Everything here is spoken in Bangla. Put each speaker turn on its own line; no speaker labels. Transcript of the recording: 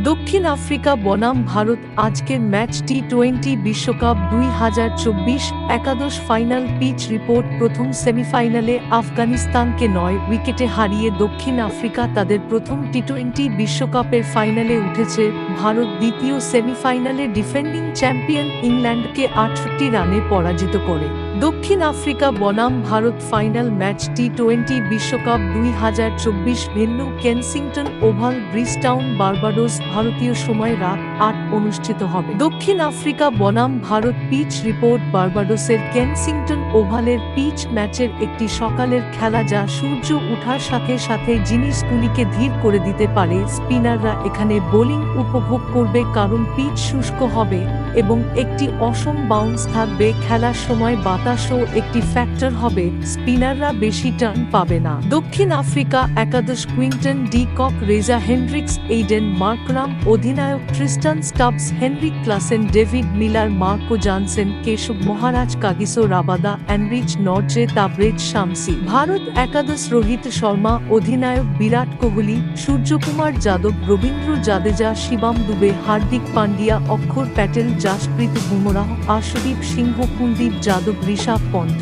দক্ষিণ আফ্রিকা বনাম ভারত আজকের ম্যাচ টি-20 বিশ্বকাপ 2024 একাদশ ফাইনাল পিচ রিপোর্ট প্রথম সেমিফাইনালে আফগানিস্তানকে 9 উইকেটে হারিয়ে দক্ষিণ আফ্রিকা তাদের প্রথম টি-20 বিশ্বকাপের ফাইনালে উঠেছে। ভারত দ্বিতীয় সেমিফাইনালে ডিফেন্ডিং চ্যাম্পিয়ন ইংল্যান্ডকে 68 রানে পরাজিত করে। দক্ষিণ আফ্রিকা বনাম ভারত ফাইনাল ম্যাচ টি-20 বিশ্বকাপ 2024 venue Kensington Oval, Bridgetown, Barbados. ভারতীয় সময় রাত 8 অনুষ্ঠিত হবে। দক্ষিণ আফ্রিকা বনাম ভারত পিচ রিপোর্ট বার্বাডোসের কেনসিংটন ওভালের পিচ ম্যাচের একটি সকালের খেলা যা সূর্য ওঠার সাথে সাথে জিনিসগুলিকে ধীর করে দিতে পারে। স্পিনাররা এখানে বোলিং উপভোগ করবে কারণ পিচ শুষ্ক হবে এবং একটি অসম বাউন্স থাকবে। খেলার সময় বাতাসও একটি ফ্যাক্টর হবে, স্পিনাররা বেশি টার্ন পাবে না। দক্ষিণ আফ্রিকা একাদশ Quinton de Kock, Reeza Hendricks, Aiden Markram, অধিনায়ক Tristan Stubbs, Heinrich Klaasen, David Miller, Marco Jansen, Keshav Maharaj, Kagiso Rabada, Anrich Nortje, Tabraiz Shamsi. Bharat একাদশ রোহিত শর্মা, অধিনায়ক বিরাট কোহলি, সূর্যকুমার যাদব, রবীন্দ্র জাদেজা, শিবাম দুবে, হার্দিক পান্ডিয়া, অক্ষর প্যাটেল, জাসপ্রীত বুমরাহ, আশদীপ সিংহ, কুলদীপ যাদব, ঋষভ পন্থ।